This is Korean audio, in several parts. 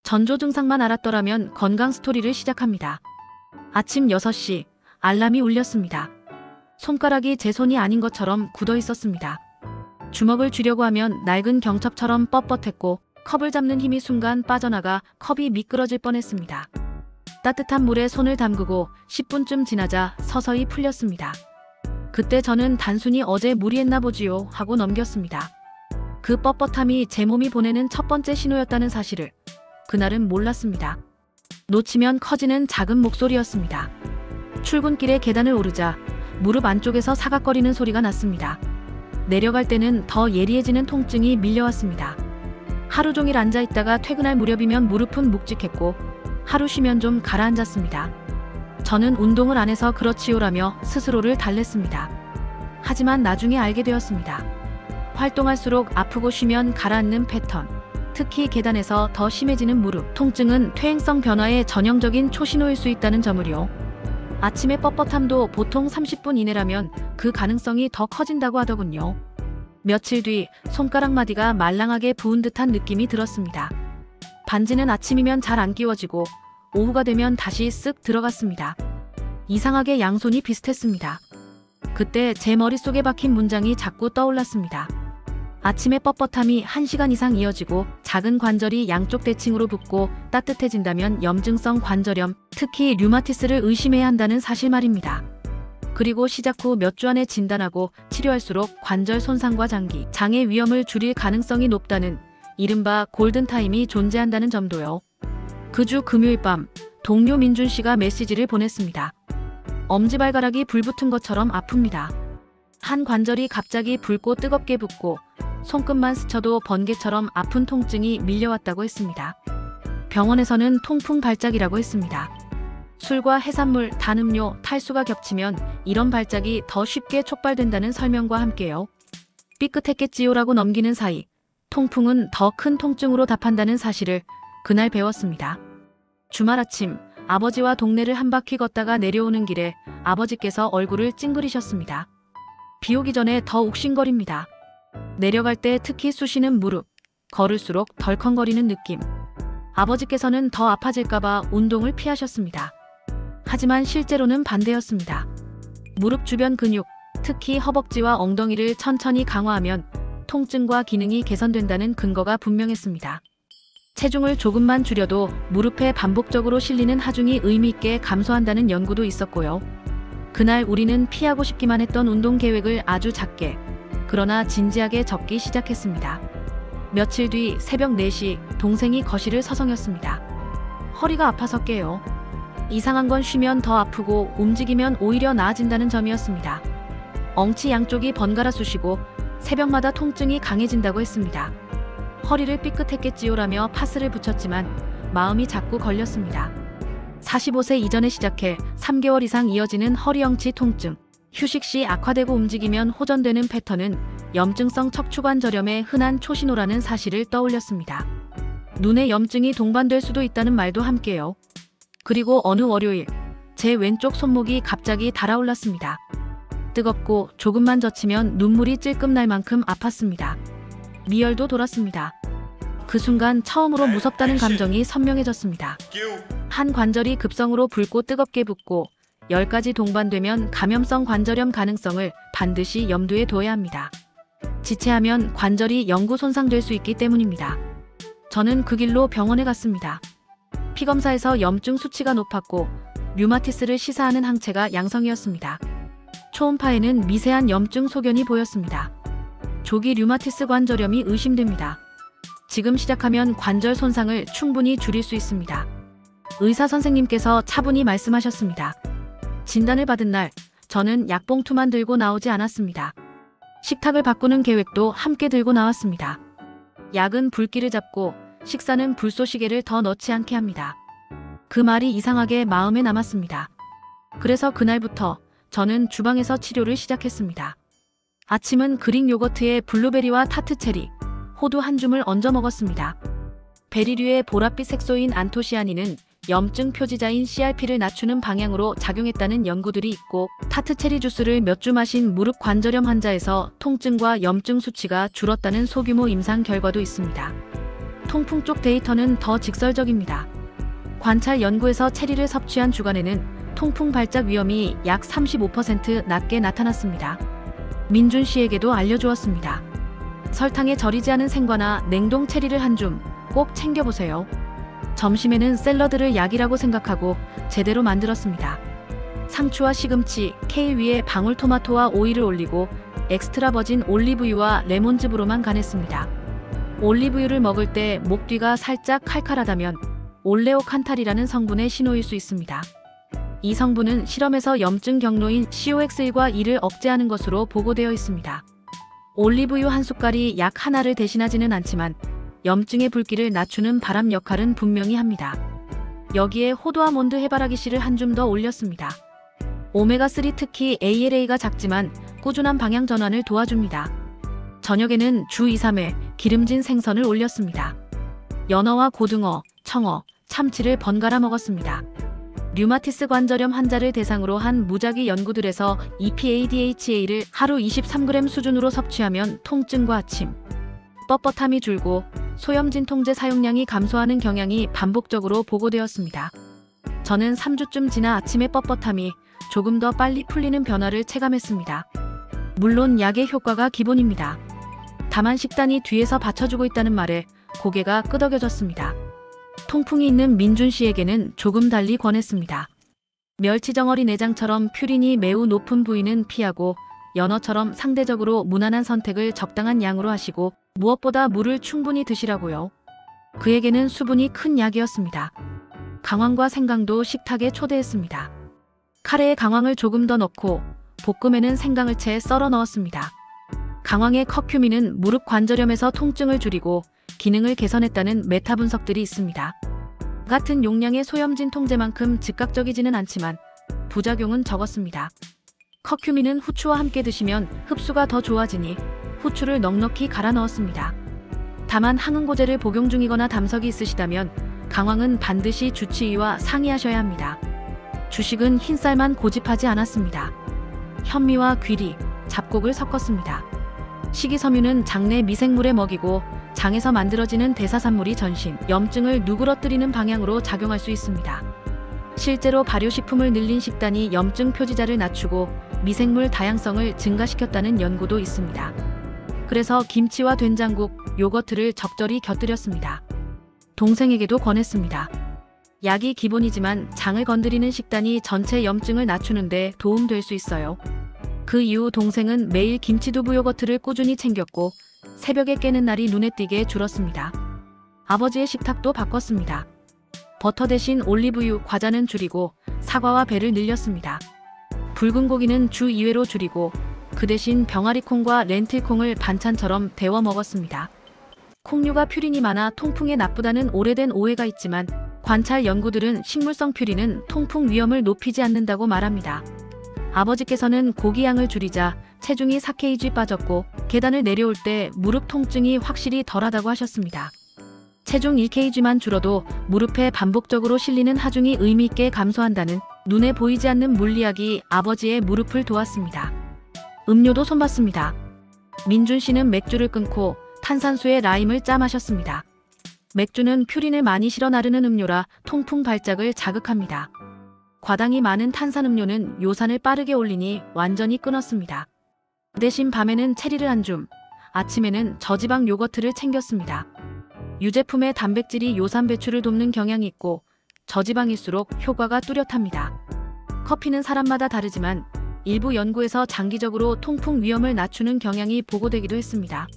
전조 증상만 알았더라면 건강 스토리를 시작합니다. 아침 6시 알람이 울렸습니다. 손가락이 제 손이 아닌 것처럼 굳어 있었습니다. 주먹을 쥐려고 하면 낡은 경첩처럼 뻣뻣했고 컵을 잡는 힘이 순간 빠져나가 컵이 미끄러질 뻔했습니다. 따뜻한 물에 손을 담그고 10분쯤 지나자 서서히 풀렸습니다. 그때 저는 단순히 어제 무리했나 보지요 하고 넘겼습니다. 그 뻣뻣함이 제 몸이 보내는 첫 번째 신호였다는 사실을 그날은 몰랐습니다. 놓치면 커지는 작은 목소리였습니다. 출근길에 계단을 오르자 무릎 안쪽에서 사각거리는 소리가 났습니다. 내려갈 때는 더 예리해지는 통증이 밀려왔습니다. 하루 종일 앉아있다가 퇴근할 무렵이면 무릎은 묵직했고 하루 쉬면 좀 가라앉았습니다. 저는 운동을 안 해서 그렇지요라며 스스로를 달랬습니다. 하지만 나중에 알게 되었습니다. 활동할수록 아프고 쉬면 가라앉는 패턴, 특히 계단에서 더 심해지는 무릎 통증은 퇴행성 변화의 전형적인 초신호일 수 있다는 점을요. 아침의 뻣뻣함도 보통 30분 이내라면 그 가능성이 더 커진다고 하더군요. 며칠 뒤 손가락 마디가 말랑하게 부은 듯한 느낌이 들었습니다. 반지는 아침이면 잘 안 끼워지고 오후가 되면 다시 쓱 들어갔습니다. 이상하게 양손이 비슷했습니다. 그때 제 머릿속에 박힌 문장이 자꾸 떠올랐습니다. 아침의 뻣뻣함이 1시간 이상 이어지고 작은 관절이 양쪽 대칭으로 붓고 따뜻해진다면 염증성 관절염, 특히 류마티스를 의심해야 한다는 사실 말입니다. 그리고 시작 후 몇 주 안에 진단하고 치료할수록 관절 손상과 장기, 장애 위험을 줄일 가능성이 높다는 이른바 골든타임이 존재한다는 점도요. 그 주 금요일 밤 동료 민준 씨가 메시지를 보냈습니다. 엄지발가락이 불붙은 것처럼 아픕니다. 한 관절이 갑자기 붉고 뜨겁게 붓고 손끝만 스쳐도 번개처럼 아픈 통증이 밀려왔다고 했습니다. 병원에서는 통풍 발작이라고 했습니다. 술과 해산물, 단음료, 탈수가 겹치면 이런 발작이 더 쉽게 촉발된다는 설명과 함께요. 삐끗했겠지요라고 넘기는 사이 통풍은 더 큰 통증으로 답한다는 사실을 그날 배웠습니다. 주말 아침 아버지와 동네를 한 바퀴 걷다가 내려오는 길에 아버지께서 얼굴을 찡그리셨습니다. 비 오기 전에 더 욱신거립니다. 내려갈 때 특히 쑤시는 무릎, 걸을수록 덜컹거리는 느낌. 아버지께서는 더 아파질까봐 운동을 피하셨습니다. 하지만 실제로는 반대였습니다. 무릎 주변 근육, 특히 허벅지와 엉덩이를 천천히 강화하면 통증과 기능이 개선된다는 근거가 분명했습니다. 체중을 조금만 줄여도 무릎에 반복적으로 실리는 하중이 의미있게 감소한다는 연구도 있었고요. 그날 우리는 피하고 싶기만 했던 운동 계획을 아주 작게, 그러나 진지하게 적기 시작했습니다. 며칠 뒤 새벽 4시 동생이 거실을 서성였습니다. 허리가 아파서 깨요. 이상한 건 쉬면 더 아프고 움직이면 오히려 나아진다는 점이었습니다. 엉치 양쪽이 번갈아 쑤시고 새벽마다 통증이 강해진다고 했습니다. 허리를 삐끗했겠지요라며 파스를 붙였지만 마음이 자꾸 걸렸습니다. 45세 이전에 시작해 3개월 이상 이어지는 허리 엉치 통증, 휴식 시 악화되고 움직이면 호전되는 패턴은 염증성 척추관절염의 흔한 초신호라는 사실을 떠올렸습니다. 눈에 염증이 동반될 수도 있다는 말도 함께요. 그리고 어느 월요일 제 왼쪽 손목이 갑자기 달아올랐습니다. 뜨겁고 조금만 젖히면 눈물이 찔끔 날 만큼 아팠습니다. 미열도 돌았습니다. 그 순간 처음으로 무섭다는 감정이 선명해졌습니다. 한 관절이 급성으로 붉고 뜨겁게 붓고 10가지 동반되면 감염성 관절염 가능성을 반드시 염두에 둬야 합니다. 지체하면 관절이 영구 손상될 수 있기 때문입니다. 저는 그 길로 병원에 갔습니다. 피검사에서 염증 수치가 높았고 류마티스를 시사하는 항체가 양성이었습니다. 초음파에는 미세한 염증 소견이 보였습니다. 조기 류마티스 관절염이 의심됩니다. 지금 시작하면 관절 손상을 충분히 줄일 수 있습니다. 의사 선생님께서 차분히 말씀하셨습니다. 진단을 받은 날 저는 약봉투만 들고 나오지 않았습니다. 식탁을 바꾸는 계획도 함께 들고 나왔습니다. 약은 불길을 잡고 식사는 불쏘시개를 더 넣지 않게 합니다. 그 말이 이상하게 마음에 남았습니다. 그래서 그날부터 저는 주방에서 치료를 시작했습니다. 아침은 그릭 요거트에 블루베리와 타트체리, 호두 한 줌을 얹어 먹었습니다. 베리류의 보랏빛 색소인 안토시아닌은 염증 표지자인 CRP를 낮추는 방향으로 작용했다는 연구들이 있고 타트체리 주스를 몇 주 마신 무릎 관절염 환자에서 통증과 염증 수치가 줄었다는 소규모 임상 결과도 있습니다. 통풍 쪽 데이터는 더 직설적입니다. 관찰 연구에서 체리를 섭취한 주간에는 통풍 발작 위험이 약 35% 낮게 나타났습니다. 민준 씨에게도 알려주었습니다. 설탕에 절이지 않은 생과나 냉동 체리를 한 줌 꼭 챙겨보세요. 점심에는 샐러드를 약이라고 생각하고 제대로 만들었습니다. 상추와 시금치, 케일 위에 방울토마토와 오일을 올리고 엑스트라 버진 올리브유와 레몬즙으로만 간했습니다. 올리브유를 먹을 때 목 뒤가 살짝 칼칼하다면 올레오칸탈이라는 성분의 신호일 수 있습니다. 이 성분은 실험에서 염증 경로인 COX1과 2를 억제하는 것으로 보고되어 있습니다. 올리브유 한 숟갈이 약 하나를 대신하지는 않지만 염증의 불길을 낮추는 바람 역할은 분명히 합니다. 여기에 호두아몬드 해바라기 씨를 한 줌 더 올렸습니다. 오메가3 특히 ALA가 작지만 꾸준한 방향 전환을 도와줍니다. 저녁에는 주 2-3회 기름진 생선을 올렸습니다. 연어와 고등어, 청어, 참치를 번갈아 먹었습니다. 류마티스 관절염 환자를 대상으로 한 무작위 연구들에서 EPA-DHA를 하루 23g 수준으로 섭취하면 통증과 아침, 뻣뻣함이 줄고 소염진통제 사용량이 감소하는 경향이 반복적으로 보고되었습니다. 저는 3주쯤 지나 아침의 뻣뻣함이 조금 더 빨리 풀리는 변화를 체감했습니다. 물론 약의 효과가 기본입니다. 다만 식단이 뒤에서 받쳐주고 있다는 말에 고개가 끄덕여졌습니다. 통풍이 있는 민준 씨에게는 조금 달리 권했습니다. 멸치정어리 내장처럼 퓨린이 매우 높은 부위는 피하고 연어처럼 상대적으로 무난한 선택을 적당한 양으로 하시고 무엇보다 물을 충분히 드시라고요. 그에게는 수분이 큰 약이었습니다. 강황과 생강도 식탁에 초대했습니다. 카레에 강황을 조금 더 넣고 볶음에는 생강을 채 썰어 넣었습니다. 강황의 커큐민은 무릎 관절염에서 통증을 줄이고 기능을 개선했다는 메타 분석들이 있습니다. 같은 용량의 소염진 통제만큼 즉각적이지는 않지만 부작용은 적었습니다. 커큐민은 후추와 함께 드시면 흡수가 더 좋아지니 후추를 넉넉히 갈아 넣었습니다. 다만 항응고제를 복용 중이거나 담석이 있으시다면 강황은 반드시 주치의와 상의하셔야 합니다. 주식은 흰쌀만 고집하지 않았습니다. 현미와 귀리, 잡곡을 섞었습니다. 식이섬유는 장내 미생물에 먹이고 장에서 만들어지는 대사산물이 전신, 염증을 누그러뜨리는 방향으로 작용할 수 있습니다. 실제로 발효식품을 늘린 식단이 염증 표지자를 낮추고 미생물 다양성을 증가시켰다는 연구도 있습니다. 그래서 김치와 된장국, 요거트를 적절히 곁들였습니다. 동생에게도 권했습니다. 약이 기본이지만 장을 건드리는 식단이 전체 염증을 낮추는 데 도움될 수 있어요. 그 이후 동생은 매일 김치두부 요거트를 꾸준히 챙겼고 새벽에 깨는 날이 눈에 띄게 줄었습니다. 아버지의 식탁도 바꿨습니다. 버터 대신 올리브유, 과자는 줄이고 사과와 배를 늘렸습니다. 붉은 고기는 주 2회로 줄이고 그 대신 병아리콩과 렌틸콩을 반찬처럼 데워 먹었습니다. 콩류가 퓨린이 많아 통풍에 나쁘다는 오래된 오해가 있지만 관찰 연구들은 식물성 퓨린은 통풍 위험을 높이지 않는다고 말합니다. 아버지께서는 고기 양을 줄이자 체중이 4kg 빠졌고 계단을 내려올 때 무릎 통증이 확실히 덜하다고 하셨습니다. 체중 1kg만 줄어도 무릎에 반복적으로 실리는 하중이 의미있게 감소한다는 눈에 보이지 않는 물리학이 아버지의 무릎을 도왔습니다. 음료도 손봤습니다. 민준 씨는 맥주를 끊고 탄산수에 라임을 짜 마셨습니다. 맥주는 퓨린을 많이 실어 나르는 음료라 통풍 발작을 자극합니다. 과당이 많은 탄산음료는 요산을 빠르게 올리니 완전히 끊었습니다. 대신 밤에는 체리를 한 줌, 아침에는 저지방 요거트를 챙겼습니다. 유제품의 단백질이 요산 배출을 돕는 경향이 있고 저지방일수록 효과가 뚜렷합니다. 커피는 사람마다 다르지만 일부 연구에서 장기적으로 통풍 위험을 낮추는 경향이 보고되기도 했습니다.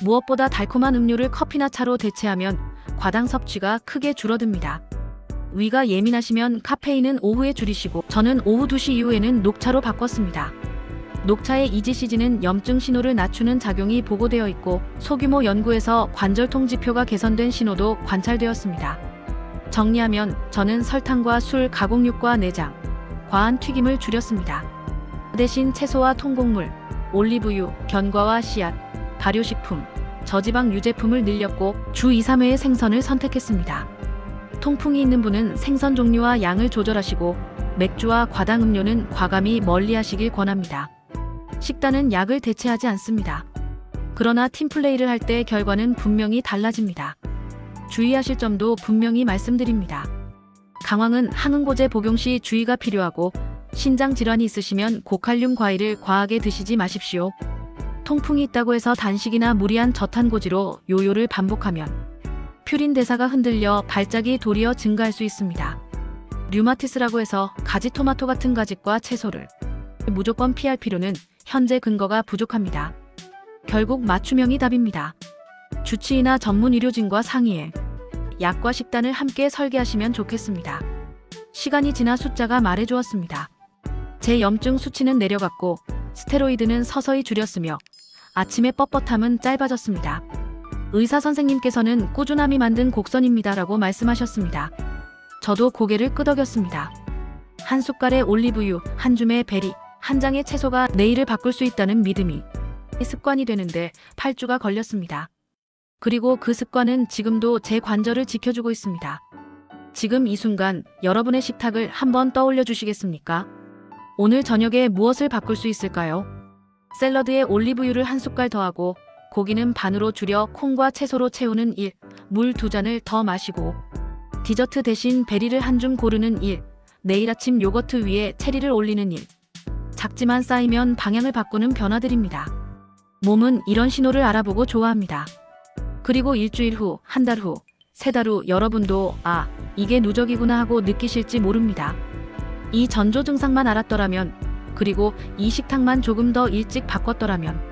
무엇보다 달콤한 음료를 커피나 차로 대체하면 과당 섭취가 크게 줄어듭니다. 위가 예민하시면 카페인은 오후에 줄이시고 저는 오후 2시 이후에는 녹차로 바꿨습니다. 녹차의 EGCG는 염증 신호를 낮추는 작용이 보고되어 있고 소규모 연구에서 관절통 지표가 개선된 신호도 관찰되었습니다. 정리하면 저는 설탕과 술, 가공육과 내장, 과한 튀김을 줄였습니다. 대신 채소와 통곡물, 올리브유, 견과와 씨앗, 발효식품, 저지방 유제품을 늘렸고 주 2-3회의 생선을 선택했습니다. 통풍이 있는 분은 생선 종류와 양을 조절하시고 맥주와 과당 음료는 과감히 멀리하시길 권합니다. 식단은 약을 대체하지 않습니다. 그러나 팀플레이를 할 때 결과는 분명히 달라집니다. 주의하실 점도 분명히 말씀드립니다. 강황은 항응고제 복용 시 주의가 필요하고 신장 질환이 있으시면 고칼륨 과일을 과하게 드시지 마십시오. 통풍이 있다고 해서 단식이나 무리한 저탄고지로 요요를 반복하면 퓨린 대사가 흔들려 발작이 도리어 증가할 수 있습니다. 류마티스라고 해서 가지토마토 같은 가짓과 채소를 무조건 피할 필요는 현재 근거가 부족합니다. 결국 맞춤형이 답입니다. 주치의나 전문 의료진과 상의해 약과 식단을 함께 설계하시면 좋겠습니다. 시간이 지나 숫자가 말해주었습니다. 제 염증 수치는 내려갔고 스테로이드는 서서히 줄였으며 아침의 뻣뻣함은 짧아졌습니다. 의사 선생님께서는 꾸준함이 만든 곡선입니다 라고 말씀하셨습니다. 저도 고개를 끄덕였습니다. 한 숟갈의 올리브유, 한 줌의 베리, 한 장의 채소가 내일을 바꿀 수 있다는 믿음이 습관이 되는데 8주가 걸렸습니다. 그리고 그 습관은 지금도 제 관절을 지켜주고 있습니다. 지금 이 순간 여러분의 식탁을 한번 떠올려 주시겠습니까? 오늘 저녁에 무엇을 바꿀 수 있을까요? 샐러드에 올리브유를 한 숟갈 더하고 고기는 반으로 줄여 콩과 채소로 채우는 1. 물 2잔을 더 마시고 디저트 대신 베리를 한 줌 고르는 1. 내일 아침 요거트 위에 체리를 올리는 1. 작지만 쌓이면 방향을 바꾸는 변화들입니다. 몸은 이런 신호를 알아보고 좋아합니다. 그리고 일주일 후, 한 달 후, 세 달 후 여러분도 아, 이게 누적이구나 하고 느끼실지 모릅니다. 이 전조 증상만 알았더라면, 그리고 이 식탁만 조금 더 일찍 바꿨더라면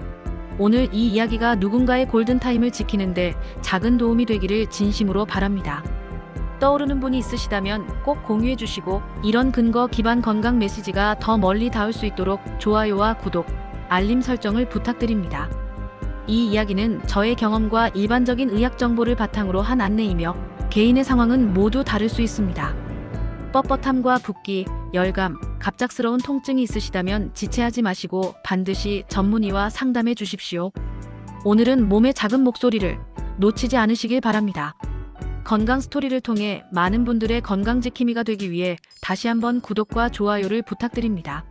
오늘 이 이야기가 누군가의 골든타임을 지키는데 작은 도움이 되기를 진심으로 바랍니다. 떠오르는 분이 있으시다면 꼭 공유해 주시고 이런 근거 기반 건강 메시지가 더 멀리 닿을 수 있도록 좋아요와 구독, 알림 설정을 부탁드립니다. 이 이야기는 저의 경험과 일반적인 의학 정보를 바탕으로 한 안내이며 개인의 상황은 모두 다를 수 있습니다. 뻣뻣함과 붓기, 열감, 갑작스러운 통증이 있으시다면 지체하지 마시고 반드시 전문의와 상담해 주십시오. 오늘은 몸의 작은 목소리를 놓치지 않으시길 바랍니다. 건강 스토리를 통해 많은 분들의 건강 지킴이가 되기 위해 다시 한번 구독과 좋아요를 부탁드립니다.